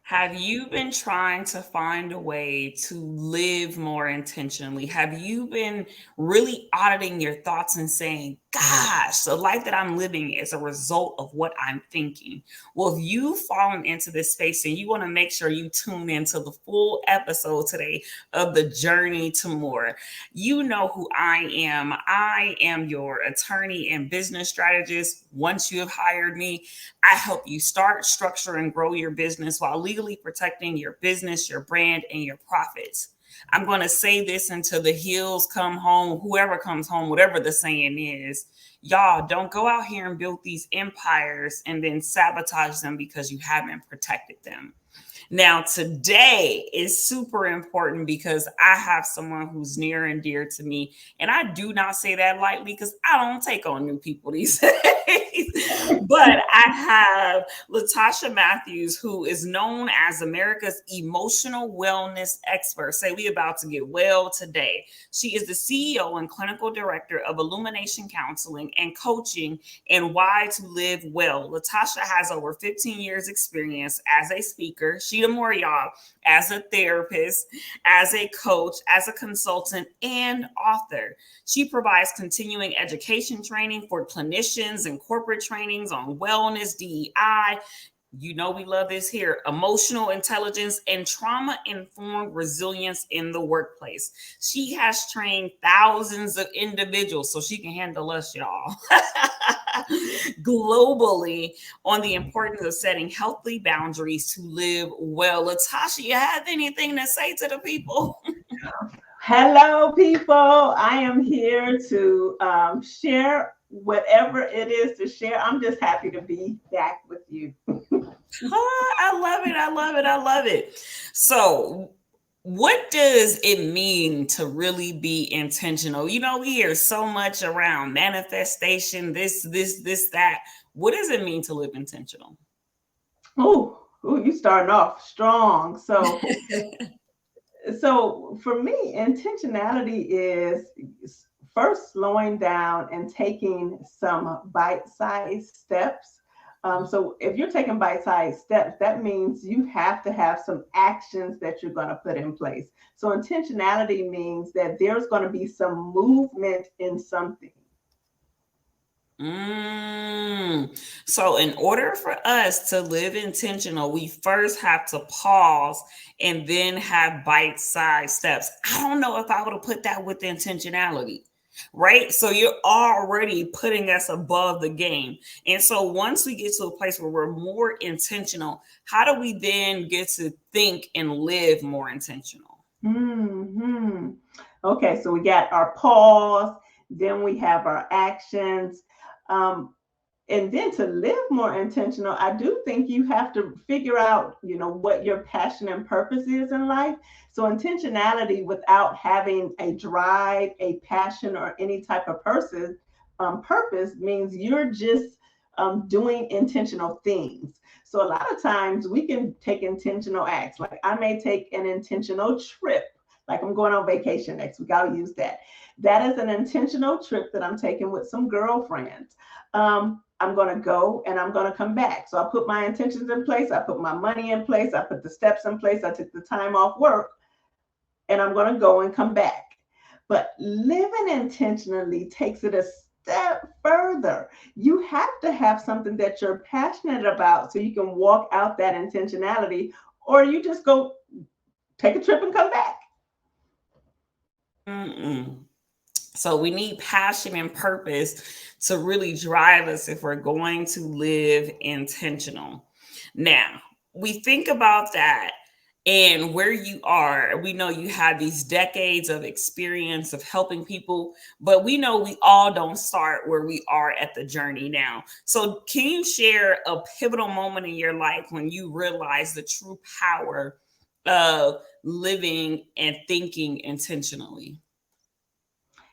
Have you been trying to find a way to live more intentionally? Have you been really auditing your thoughts and saying, gosh, the life that I'm living is a result of what I'm thinking? Well, if you've fallen into this space and you want to make sure you tune into the full episode today of the journey to more, you know who I am. I am your attorney and business strategist. Once you have hired me, I help you start, structure, and grow your business while legally protecting your business, your brand, and your profits. I'm going to say this until the heels come home, whoever comes home, whatever the saying is. Y'all don't go out here and build these empires and then sabotage them because you haven't protected them. Now, today is super important because I have someone who's near and dear to me. And I do not say that lightly because I don't take on new people these days. But I have Latasha Matthews, who is known as America's emotional wellness expert. Say we about to get well today. She is the CEO and clinical director of Illumination Counseling and Coaching and Why to Live Well. Latasha has over 15 years experience as a speaker. She more, y'all, as a therapist, as a coach, as a consultant, and author. She provides continuing education training for clinicians and corporate trainings on wellness, DEI. You know, we love this here, emotional intelligence and trauma informed resilience in the workplace. She has trained thousands of individuals so she can handle us, y'all, globally on the importance of setting healthy boundaries to live well. Latasha, you have anything to say to the people? Hello, people. I am here to share whatever it is to share. I'm just happy to be back with you. I love it. I love it. I love it. So, what does it mean to really be intentional? You know, we hear so much around manifestation, this, that. What does it mean to live intentional? You starting off strong. So for me, intentionality is first slowing down and taking some bite-sized steps. So if you're taking bite-sized steps, that means you have to have some actions that you're going to put in place. So intentionality means that there's going to be some movement in something. So, in order for us to live intentional, we first have to pause and then have bite sized steps. I don't know if I would have put that with intentionality, right? So, you're already putting us above the game. And so, once we get to a place where we're more intentional, how do we then get to think and live more intentional? Hmm. Okay, so we got our pause, then we have our actions. Um, and then to live more intentional, I do think you have to figure out, what your passion and purpose is in life. So intentionality without having a drive, a passion, or any type of purpose means you're just doing intentional things. So a lot of times we can take intentional acts. Like I may take an intentional trip. Like I'm going on vacation next week. I'll use that. That is an intentional trip that I'm taking with some girlfriends. I'm going to go and I'm going to come back. So I put my intentions in place. I put my money in place. I put the steps in place. I took the time off work and I'm going to go and come back. But living intentionally takes it a step further. You have to have something that you're passionate about so you can walk out that intentionality, or you just go take a trip and come back. Mm-mm. So we need passion and purpose to really drive us if we're going to live intentional. Now, we think about that and where you are. We know you have these decades of experience of helping people, but we know we all don't start where we are at the journey now. So, can you share a pivotal moment in your life when you realize the true power of living and thinking intentionally?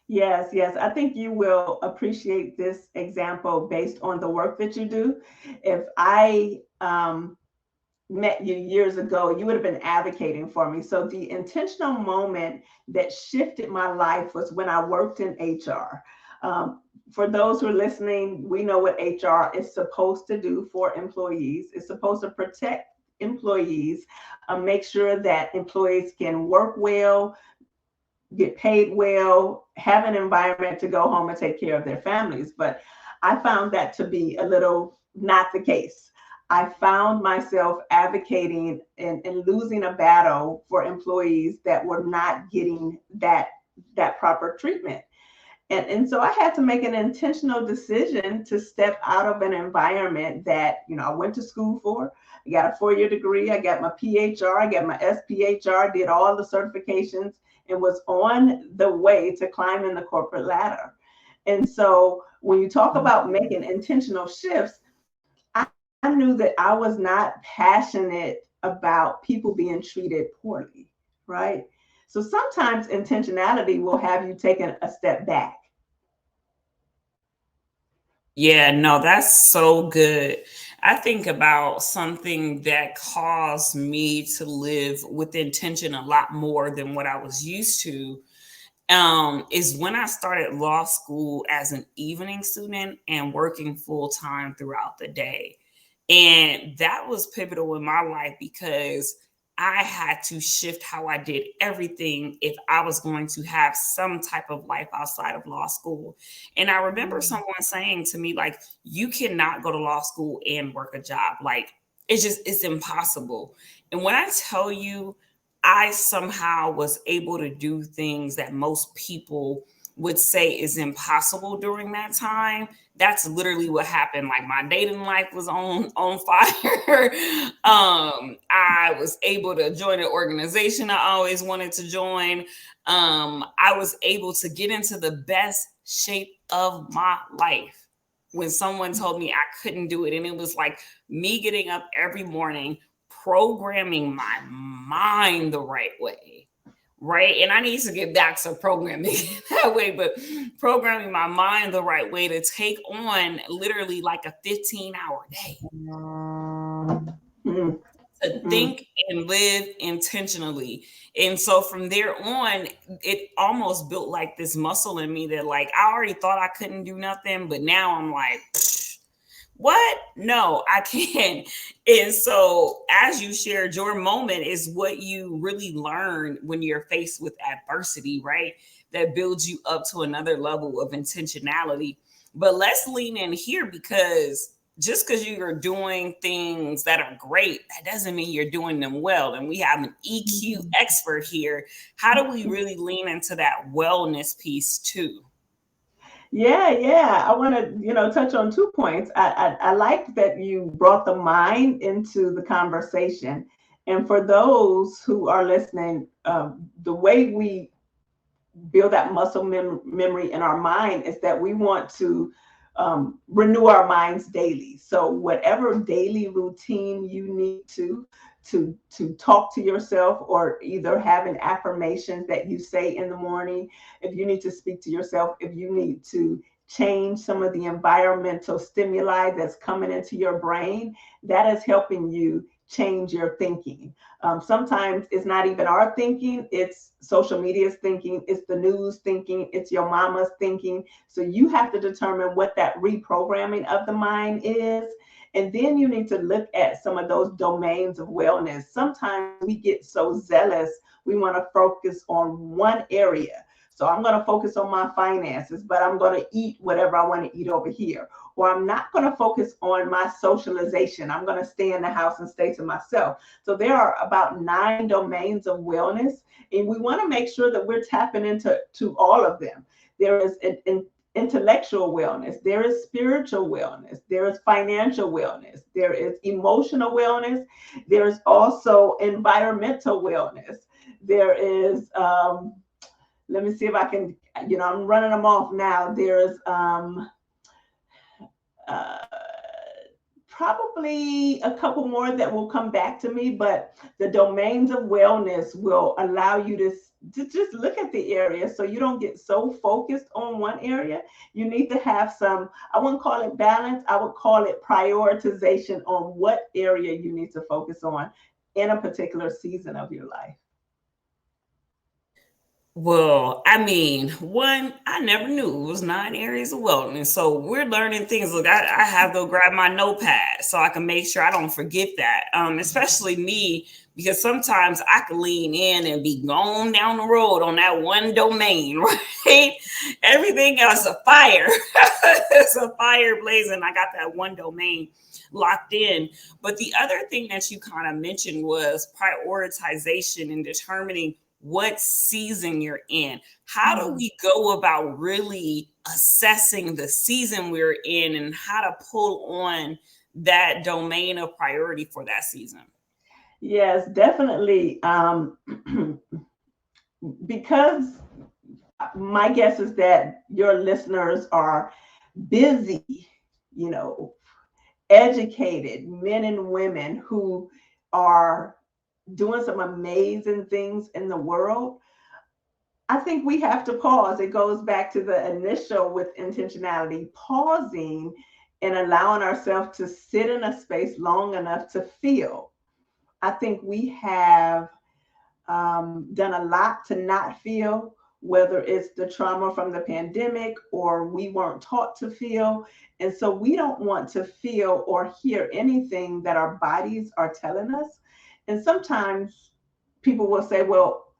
Yes, yes. I think you will appreciate this example based on the work that you do. If I met you years ago, you would have been advocating for me. So the intentional moment that shifted my life was when I worked in HR. For those who are listening, we know what HR is supposed to do for employees. It's supposed to protect employees, make sure that employees can work well, get paid well, have an environment to go home and take care of their families. But I found that to be a little not the case. I found myself advocating and losing a battle for employees that were not getting that proper treatment. And so I had to make an intentional decision to step out of an environment that, I went to school for. I got a 4-year degree. I got my PHR. I got my SPHR, did all the certifications, and was on the way to climbing the corporate ladder. And so when you talk about making intentional shifts, I knew that I was not passionate about people being treated poorly, right? So sometimes intentionality will have you taking a step back. Yeah, no, that's so good. I think about something that caused me to live with intention a lot more than what I was used to. Is when I started law school as an evening student and working full time throughout the day. And that was pivotal in my life because I had to shift how I did everything if I was going to have some type of life outside of law school. And I remember Mm. someone saying to me, like, you cannot go to law school and work a job. Like, it's impossible. And when I tell you, I somehow was able to do things that most people would say is impossible during that time. That's literally what happened. Like my dating life was on fire. I was able to join an organization I always wanted to join. I was able to get into the best shape of my life when someone told me I couldn't do it. And it was like me getting up every morning, programming my mind the right way. Right. And I need to get back to programming that way, but programming my mind the right way to take on literally like a 15-hour day, Mm. to Mm. think and live intentionally. And so from there on, it almost built like this muscle in me that, like, I already thought I couldn't do nothing, but now I'm like, what? No, I can't. And so, as you shared, your moment is what you really learn when you're faced with adversity, right? That builds you up to another level of intentionality. But let's lean in here because just because you're doing things that are great, that doesn't mean you're doing them well. And we have an EQ expert here. How do we really lean into that wellness piece too? Yeah, yeah. I want to, touch on 2 points. I liked that you brought the mind into the conversation. And for those who are listening, the way we build that muscle memory in our mind is that we want to renew our minds daily. So whatever daily routine you need to talk to yourself, or either having affirmations that you say in the morning, if you need to speak to yourself, if you need to change some of the environmental stimuli that's coming into your brain, that is helping you change your thinking. Sometimes it's not even our thinking, it's social media's thinking, it's the news thinking, it's your mama's thinking. So you have to determine what that reprogramming of the mind is. And then you need to look at some of those domains of wellness. Sometimes we get so zealous, we want to focus on one area. So I'm going to focus on my finances, but I'm going to eat whatever I want to eat over here. Or I'm not going to focus on my socialization. I'm going to stay in the house and stay to myself. So there are about 9 domains of wellness, and we want to make sure that we're tapping into all of them. There is an intellectual wellness, there is spiritual wellness, there is financial wellness, there is emotional wellness, there is also environmental wellness, there is let me see if I can, I'm running them off now. There's uh, probably a couple more that will come back to me, but the domains of wellness will allow you to just look at the area so you don't get so focused on one area. You need to have some, I wouldn't call it balance, I would call it prioritization on what area you need to focus on in a particular season of your life. Well, I mean, one, I never knew it was 9 areas of wellness. So we're learning things. Look, I have to grab my notepad so I can make sure I don't forget that. Especially me, because sometimes I can lean in and be going down the road on that one domain, right? Everything else a fire. It's a fire blazing. I got that one domain locked in. But the other thing that you kind of mentioned was prioritization and determining what season you're in. How do Mm. we go about really assessing the season we're in and how to pull on that domain of priority for that season? Yes, definitely. Because my guess is that your listeners are busy, you know, educated men and women who are doing some amazing things in the world. I think we have to pause. It goes back to the initial with intentionality, pausing and allowing ourselves to sit in a space long enough to feel. I think we have done a lot to not feel, whether it's the trauma from the pandemic or we weren't taught to feel. And so we don't want to feel or hear anything that our bodies are telling us. And sometimes people will say, well,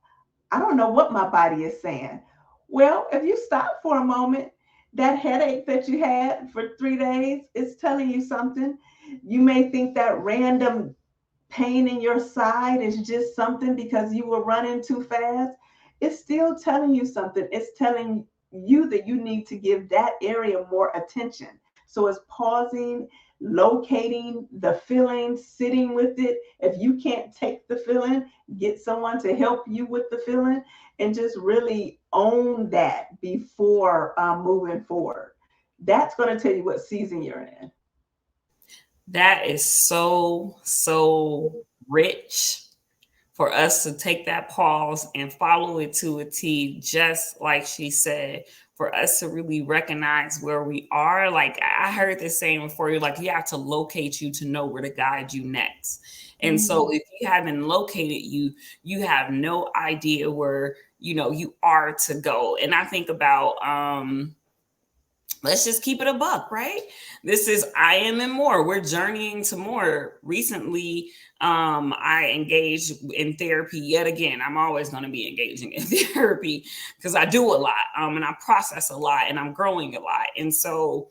I don't know what my body is saying. Well, if you stop for a moment, that headache that you had for 3 days is telling you something. You may think that random pain in your side is just something because you were running too fast. It's still telling you something. It's telling you that you need to give that area more attention. So it's pausing, locating the feeling, sitting with it. If you can't take the feeling, get someone to help you with the feeling and just really own that before moving forward. That's going to tell you what season you're in. That is so, so rich for us to take that pause and follow it to a T, just like she said, for us to really recognize where we are. Like I heard this saying before, you're like, you have to locate you to know where to guide you next. And so Mm. if you haven't located you, you have no idea where, you are to go. And I think about, let's just keep it a buck, right? This is I am and more. We're journeying to more. Recently, I engaged in therapy yet again. I'm always going to be engaging in therapy because I do a lot, and I process a lot, and I'm growing a lot. And so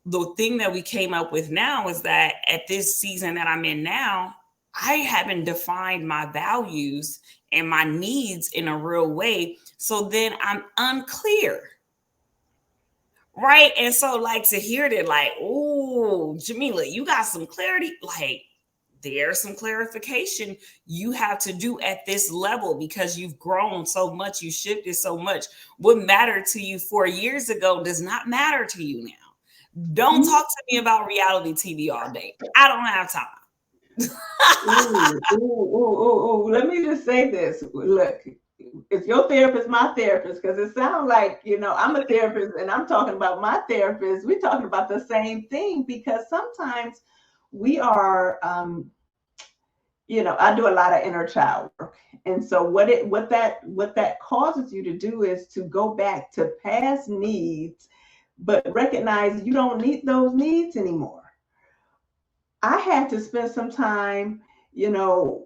the thing that we came up with now is that at this season that I'm in now, I haven't defined my values and my needs in a real way. So then I'm unclear. Right. And so, like, to hear that, like, oh, Jamila, you got some clarity. Like, there's some clarification you have to do at this level because you've grown so much, you shifted so much. What mattered to you 4 years ago does not matter to you now. Don't talk to me about reality TV all day. I don't have time. Ooh, ooh, ooh, ooh, ooh. Let me just say this. Look, is your therapist my therapist? Because it sounds like, I'm a therapist and I'm talking about my therapist. We're talking about the same thing because sometimes we are, I do a lot of inner child work. And so what that causes you to do is to go back to past needs, but recognize you don't need those needs anymore. I had to spend some time, you know,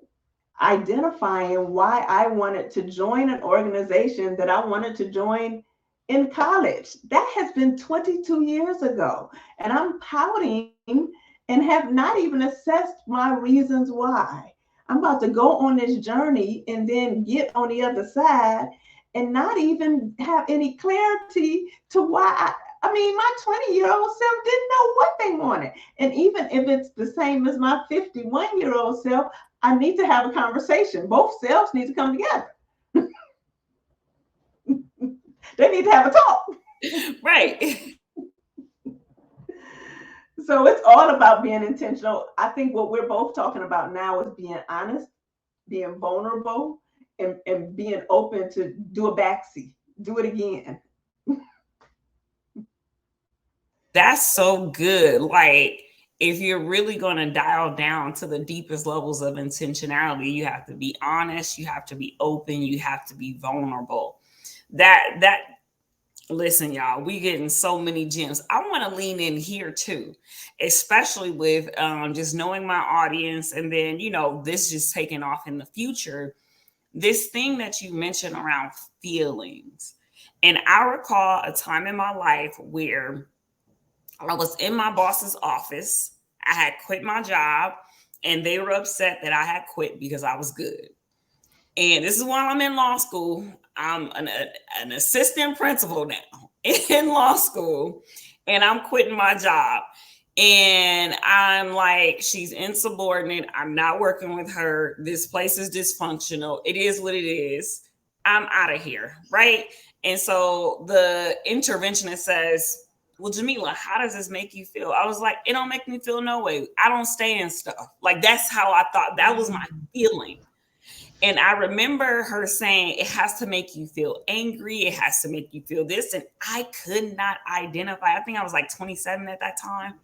identifying why I wanted to join an organization that I wanted to join in college. That has been 22 years ago. And I'm pouting and have not even assessed my reasons why. I'm about to go on this journey and then get on the other side and not even have any clarity to why I mean, my 20-year-old self didn't know what they wanted. And even if it's the same as my 51-year-old self, I need to have a conversation. Both selves need to come together. They need to have a talk. Right. So it's all about being intentional. I think what we're both talking about now is being honest, being vulnerable, and being open to do a backseat, do it again. That's so good. Like, if you're really going to dial down to the deepest levels of intentionality, you have to be honest, you have to be open, you have to be vulnerable. That listen, y'all, we getting so many gems. I want to lean in here too, especially with just knowing my audience, and then this just taking off in the future. This thing that you mentioned around feelings, and I recall a time in my life where I was in my boss's office. I had quit my job, and they were upset that I had quit because I was good. And this is while I'm in law school. I'm an assistant principal now in law school, and I'm quitting my job. And I'm like, she's insubordinate. I'm not working with her. This place is dysfunctional. It is what it is. I'm out of here. Right. And so the interventionist says, well, Jamila, how does this make you feel? I was like, it don't make me feel no way. I don't stay in stuff. Like, that's how I thought. That was my feeling. And I remember her saying, it has to make you feel angry. It has to make you feel this. And I could not identify. I think I was like 27 at that time.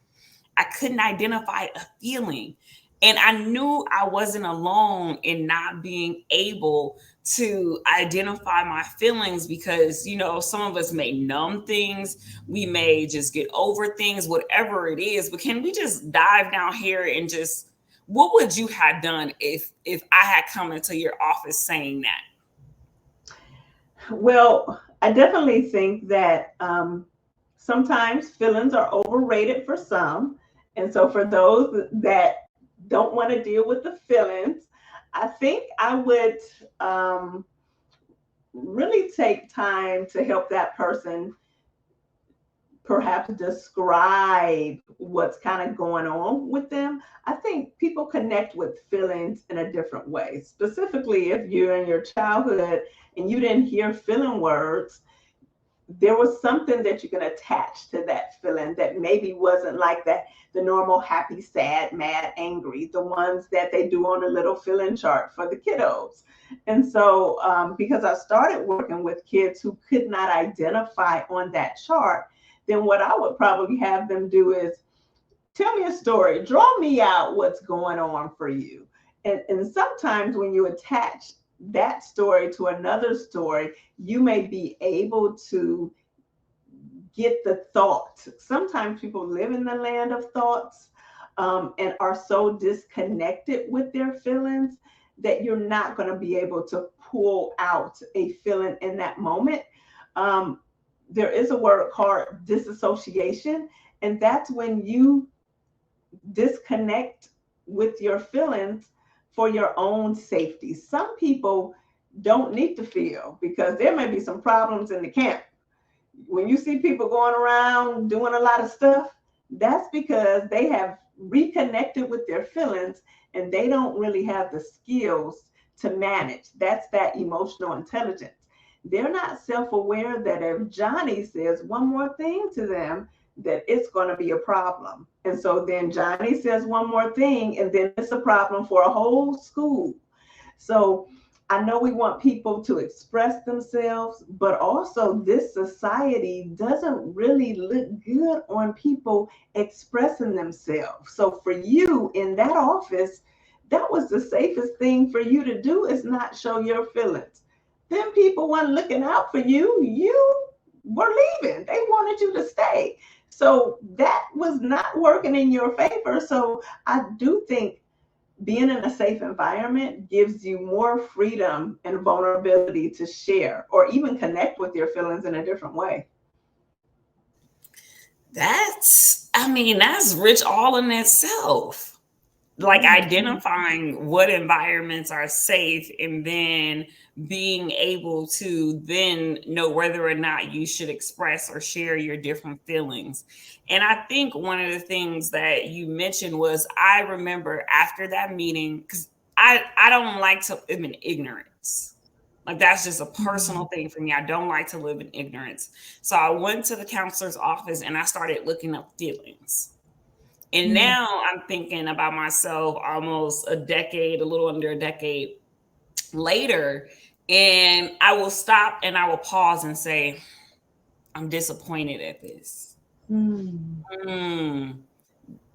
I couldn't identify a feeling. And I knew I wasn't alone in not being able to identify my feelings because, some of us may numb things. We may just get over things, whatever it is. But can we just dive down here and just, what would you have done if I had come into your office saying that? Well, I definitely think that sometimes feelings are overrated for some. And so for those that don't want to deal with the feelings, I think I would really take time to help that person perhaps describe what's kind of going on with them. I think people connect with feelings in a different way. Specifically, if you're in your childhood and you didn't hear feeling words, there was something that you can attach to that feeling that maybe wasn't like that, the normal happy, sad, mad, angry, the ones that they do on a little feeling chart for the kiddos. And so because I started working with kids who could not identify on that chart, then what I would probably have them do is tell me a story, draw me out what's going on for you. And sometimes when you attach that story to another story, you may be able to get the thought. Sometimes people live in the land of thoughts and are so disconnected with their feelings that you're not going to be able to pull out a feeling in that moment. Um, there is a word called disassociation, and that's when you disconnect with your feelings for your own safety. Some people don't need to feel because there may be some problems in the camp. When you see people going around doing a lot of stuff, that's because they have reconnected with their feelings and they don't really have the skills to manage. That's that emotional intelligence. They're not self aware that if Johnny says one more thing to them, that it's going to be a problem. And so then Johnny says one more thing, and then it's a problem for a whole school. So I know we want people to express themselves, but also this society doesn't really look good on people expressing themselves. So for you in that office, that was the safest thing for you to do is not show your feelings. Then people weren't looking out for you. You were leaving. They wanted you to stay. So that was not working in your favor. So I do think being in a safe environment gives you more freedom and vulnerability to share or even connect with your feelings in a different way. That's rich all in itself. Like Mhm. identifying what environments are safe and then being able to then know whether or not you should express or share your different feelings. And I think one of the things that you mentioned was I remember after that meeting, because I don't like to live in ignorance. Like that's just a personal Mhm. thing for me. I don't like to live in ignorance. So I went to the counselor's office and I started looking up feelings. And Mhm. now I'm thinking about myself almost a decade, a little under a decade later. And I will stop and I will pause and say, I'm disappointed at this. Mhm. Hmm.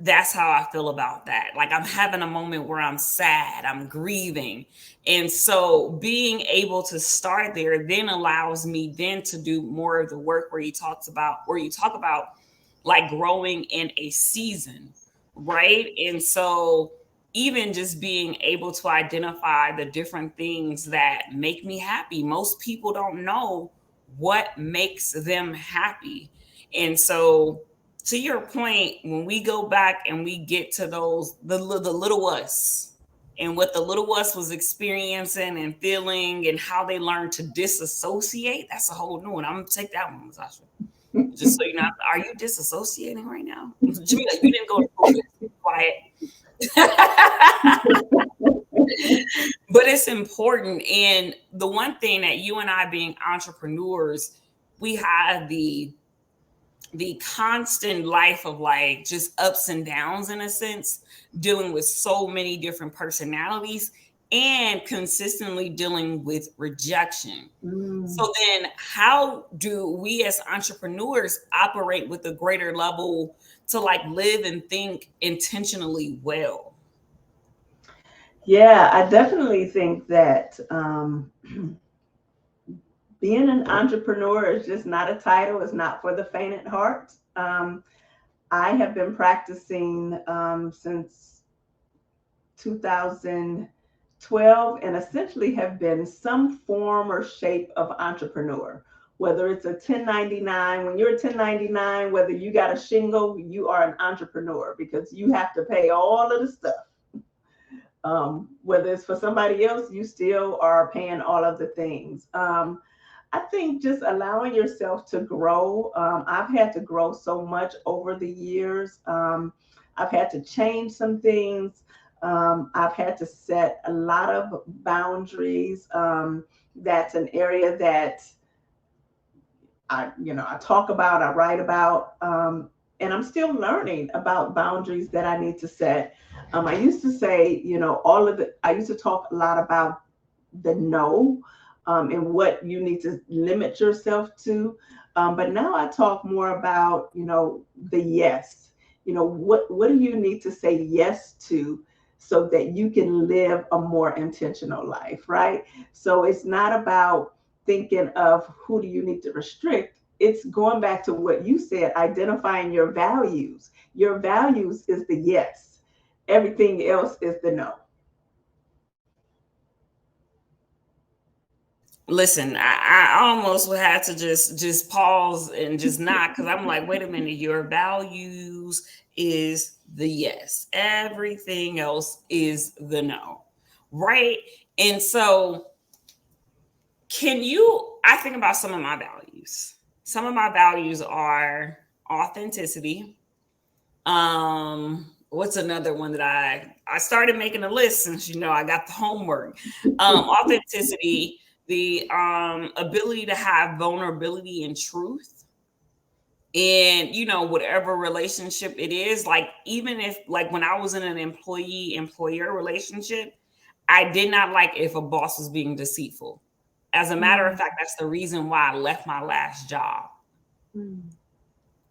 That's how I feel about that. Like I'm having a moment where I'm sad, I'm grieving. And so being able to start there then allows me then to do more of the work where you talk about like growing in a season, right? And so even just being able to identify the different things that make me happy. Most people don't know what makes them happy. And so to your point, when we go back and we get to those the little us and what the little us was experiencing and feeling and how they learned to disassociate, that's a whole new one. I'm gonna take that one, Latasha. Just so you know, are you disassociating right now? Jamila, you didn't go to school for this. Be quiet. But it's important. And the one thing that you and I being entrepreneurs, we have the constant life of like just ups and downs in a sense, dealing with so many different personalities and consistently dealing with rejection. Mm. So then how do we as entrepreneurs operate with a greater level to like live and think intentionally well? Yeah, I definitely think that being an entrepreneur is just not a title. It's not for the faint at heart. I have been practicing since 2012 and essentially have been some form or shape of entrepreneur. Whether it's a 1099, when you're a 1099, whether you got a shingle, you are an entrepreneur because you have to pay all of the stuff. Whether it's for somebody else, you still are paying all of the things. I think just allowing yourself to grow. I've had to grow so much over the years. I've had to change some things. I've had to set a lot of boundaries. That's an area that I talk about, I write about, and I'm still learning about boundaries that I need to set. I used to say, I used to talk a lot about the no, and what you need to limit yourself to. But now I talk more about, the yes. What do you need to say yes to so that you can live a more intentional life, right? So it's not about thinking of who do you need to restrict. It's going back to what you said, identifying your values. Your values is the yes. Everything else is the no. Listen, I almost would have to just pause and just not because I'm like, wait a minute, your values is the yes. Everything else is the no. Right? And so can you I think about some of my values. Some of my values are authenticity. What's another one that I started making a list since I got the homework. Authenticity, the ability to have vulnerability and truth in whatever relationship it is. Like even if like when I was in an employee employer relationship, I did not like if a boss was being deceitful. As a matter of Mm, fact, that's the reason why I left my last job, mm.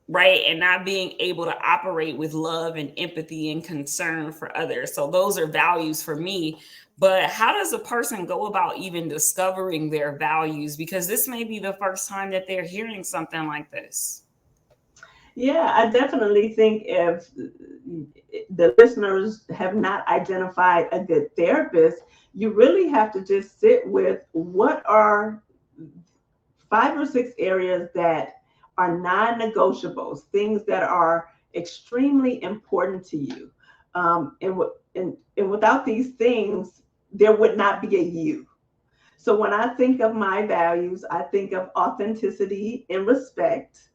right? And not being able to operate with love and empathy and concern for others. So those are values for me. But how does a person go about even discovering their values? Because this may be the first time that they're hearing something like this. Yeah, I definitely think if the listeners have not identified a good therapist, you really have to just sit with what are 5 or 6 areas that are non negotiables, things that are extremely important to you. And without these things, there would not be a you. So when I think of my values, I think of authenticity and respect.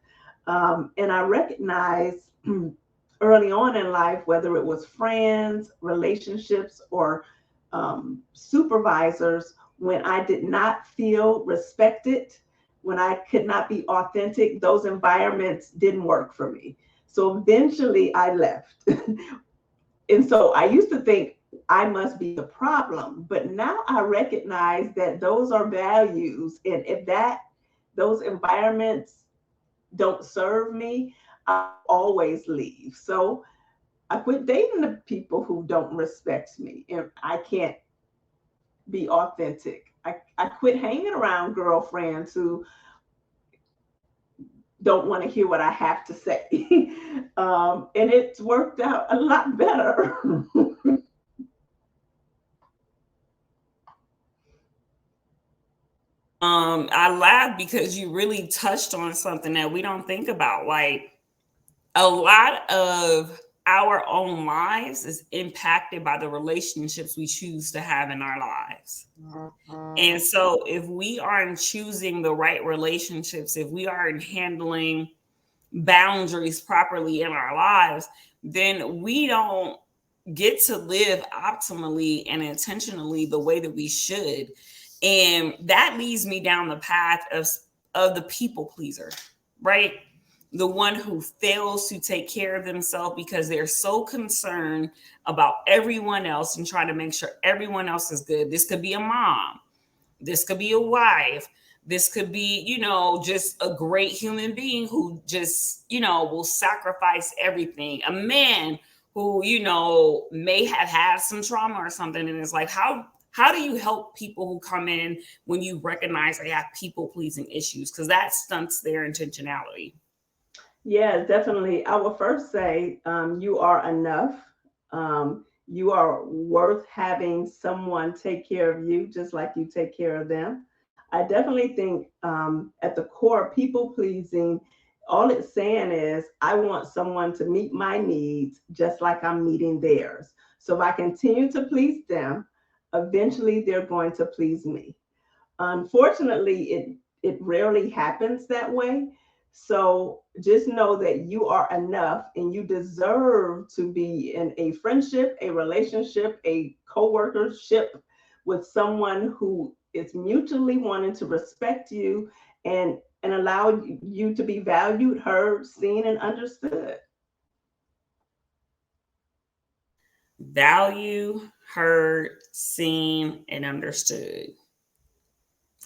And I recognize early on in life, whether it was friends, relationships, or supervisors, when I did not feel respected, when I could not be authentic, those environments didn't work for me. So eventually I left. And so I used to think I must be the problem, but now I recognize that those are values. And if those environments don't serve me, I'll always leave. So I quit dating the people who don't respect me and I can't be authentic. I quit hanging around girlfriends who don't want to hear what I have to say. And it's worked out a lot better. I laugh because you really touched on something that we don't think about. Like, a lot of our own lives is impacted by the relationships we choose to have in our lives. And so, if we aren't choosing the right relationships, if we aren't handling boundaries properly in our lives, then we don't get to live optimally and intentionally the way that we should. And that leads me down the path of the people pleaser, right? The one who fails to take care of themselves because they're so concerned about everyone else and trying to make sure everyone else is good. This could be a mom, this could be a wife, this could be, just a great human being who just, will sacrifice everything. A man who, may have had some trauma or something, and it's like, how do you help people who come in when you recognize they have people pleasing issues? Because that stunts their intentionality. Yeah, definitely. I will first say you are enough. You are worth having someone take care of you just like you take care of them. I definitely think at the core, people pleasing, all it's saying is, I want someone to meet my needs just like I'm meeting theirs. So if I continue to please them, eventually they're going to please me. Unfortunately, it rarely happens that way. So just know that you are enough and you deserve to be in a friendship, a relationship, a co-workership with someone who is mutually wanting to respect you and allow you to be valued, heard, seen, and understood. Value, heard, seen, and understood.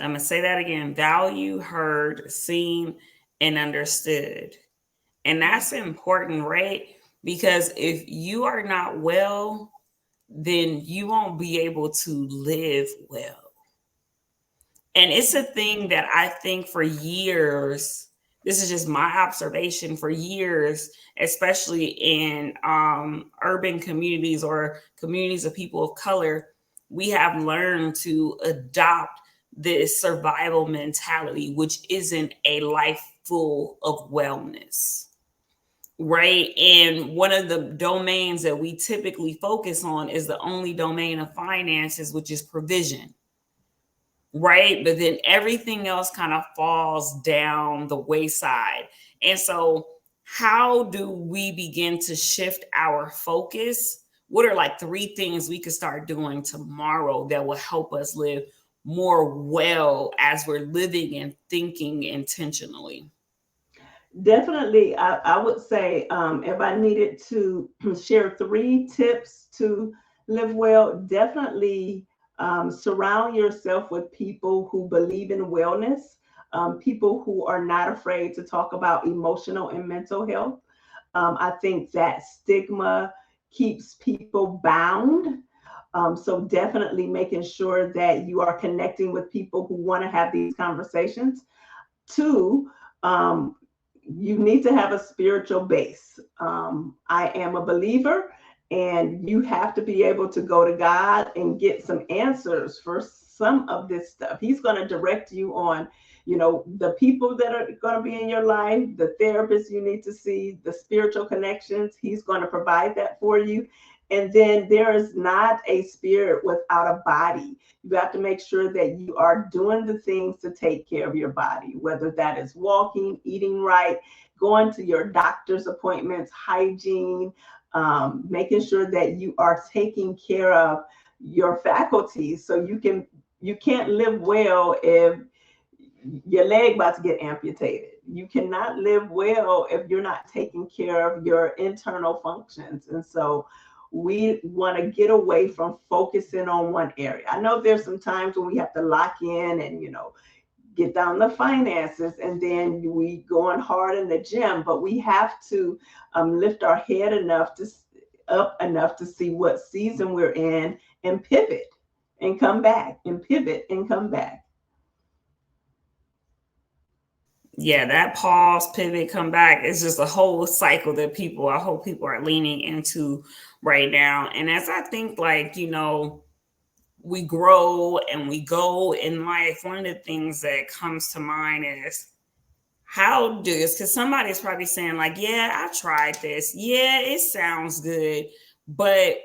I'm going to say that again: value, heard, seen, and understood. And that's important, right? Because if you are not well, then you won't be able to live well. And it's a thing that I think for years, this is just my observation, for years, especially in urban communities or communities of people of color, we have learned to adopt this survival mentality, which isn't a life full of wellness. Right. And one of the domains that we typically focus on is the only domain of finances, which is provision. Right. But then everything else kind of falls down the wayside. And so, how do we begin to shift our focus? What are like three things we could start doing tomorrow that will help us live more well as we're living and thinking intentionally? Definitely, I would say if I needed to share three tips to live well, definitely surround yourself with people who believe in wellness, people who are not afraid to talk about emotional and mental health. I think that stigma keeps people bound. So definitely making sure that you are connecting with people who want to have these conversations. Two, um, you need to have a spiritual base. I am a believer, and you have to be able to go to God and get some answers for some of this stuff. He's going to direct you on, the people that are going to be in your life, the therapists you need to see, the spiritual connections. He's going to provide that for you. And then there is not a spirit without a body. You have to make sure that you are doing the things to take care of your body, whether that is walking, eating right, going to your doctor's appointments, hygiene, making sure that you are taking care of your faculties so you can't live well if your leg about to get amputated. You cannot live well if you're not taking care of your internal functions. And so we want to get away from focusing on one area. I know there's some times when we have to lock in and, get down the finances, and then we going hard in the gym, but we have to lift our head enough to up enough to see what season we're in and pivot and come back and pivot and come back. Yeah, that pause, pivot, come back is just a whole cycle that I hope people are leaning into right now. And as I think, like, we grow and we go in life, one of the things that comes to mind is how do this? Because somebody's probably saying, like, yeah, I tried this. Yeah, it sounds good. But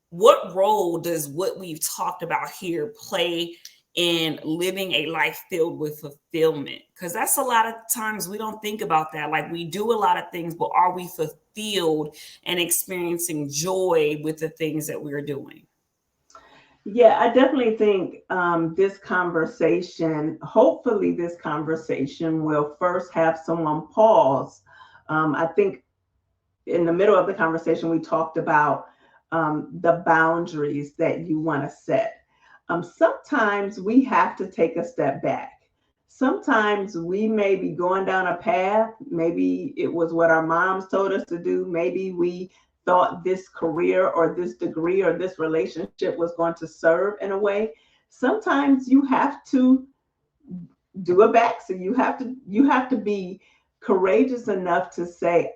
what role does what we've talked about here play in living a life filled with fulfillment? Because that's a lot of times we don't think about that. Like, we do a lot of things, but are we fulfilled and experiencing joy with the things that we're doing? Yeah, I definitely think this conversation, hopefully, this conversation will first have someone pause. I think in the middle of the conversation, we talked about the boundaries that you want to set. Sometimes we have to take a step back. Sometimes we may be going down a path. Maybe it was what our moms told us to do. Maybe we thought this career or this degree or this relationship was going to serve in a way. Sometimes you have to do a back. So you have to be courageous enough to say,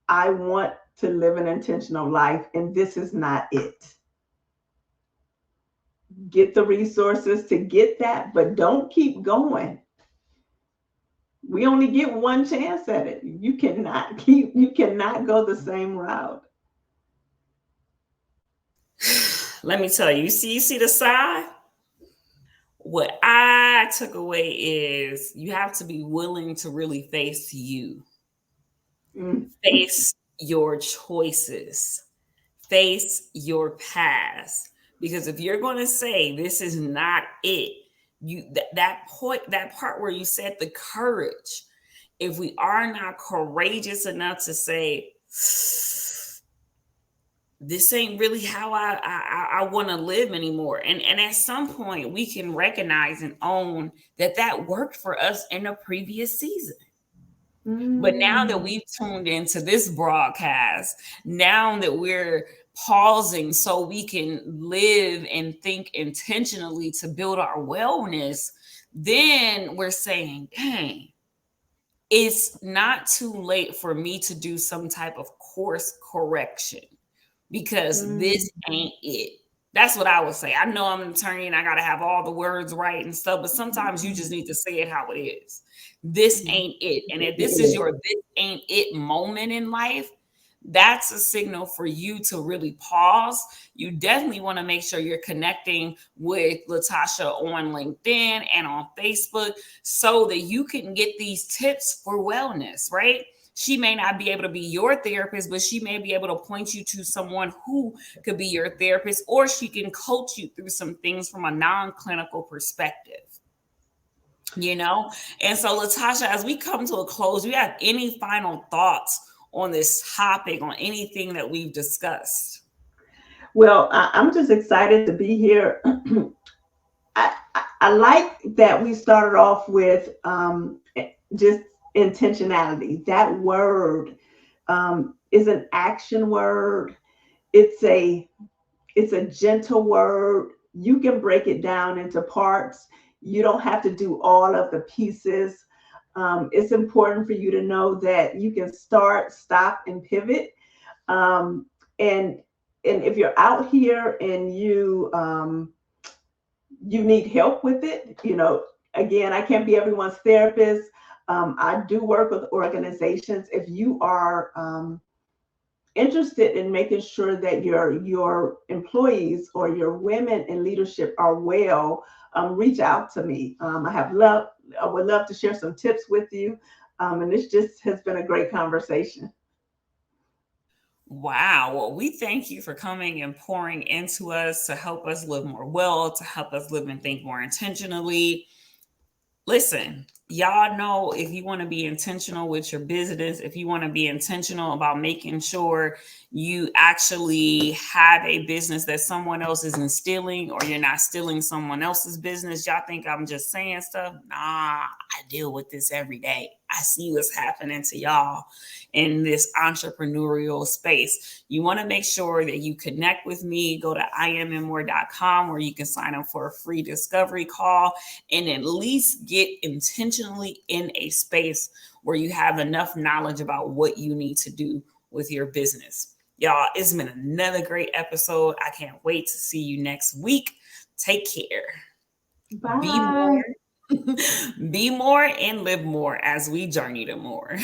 I want to live an intentional life, and this is not it. Get the resources to get that, but don't keep going. We only get one chance at it. You cannot go the same route. Let me tell you, you see the side? What I took away is you have to be willing to really face you, Mm. face your choices, face your past. Because if you're going to say this is not it, that point, that part where you said the courage, if we are not courageous enough to say this ain't really how I want to live anymore. And at some point we can recognize and own that that worked for us in a previous season. But now that Mm. we've tuned into this broadcast, now that we're pausing so we can live and think intentionally to build our wellness, then we're saying, dang, it's not too late for me to do some type of course correction because Mm. this ain't it. That's what I would say. I know I'm an attorney and I got to have all the words right and stuff, but sometimes you just need to say it how it is. This ain't it. And if this is your this ain't it moment in life, that's a signal for you to really pause. You definitely want to make sure you're connecting with Latasha on LinkedIn and on Facebook so that you can get these tips for wellness, right? She may not be able to be your therapist, but she may be able to point you to someone who could be your therapist, or she can coach you through some things from a non-clinical perspective. you know? And so, Latasha, as we come to a close, do you have any final thoughts on this topic, on anything that we've discussed? Well, I'm just excited to be here. I like that we started off with just intentionality. That word is an action word. It's a it's a gentle word. You can break it down into parts. You don't have to do all of the pieces. It's important for you to know that you can start, stop, and pivot. Um, and and if you're out here and you need help with it, again, I can't be everyone's therapist. I do work with organizations. If you are interested in making sure that your employees or your women in leadership are well, reach out to me. I would love to share some tips with you. And this just has been a great conversation. Wow. Well, we thank you for coming and pouring into us to help us live more well, to help us live and think more intentionally. Listen, y'all know if you want to be intentional with your business, if you want to be intentional about making sure you actually have a business that someone else isn't stealing or you're not stealing someone else's business, y'all think I'm just saying stuff? Nah, I deal with this every day. I see what's happening to y'all in this entrepreneurial space. You want to make sure that you connect with me. Go to iamandmore.com where you can sign up for a free discovery call and at least get intentionally in a space where you have enough knowledge about what you need to do with your business. Y'all, it's been another great episode. I can't wait to see you next week. Take care. Be Bye. more, be more, and live more as we journey to more.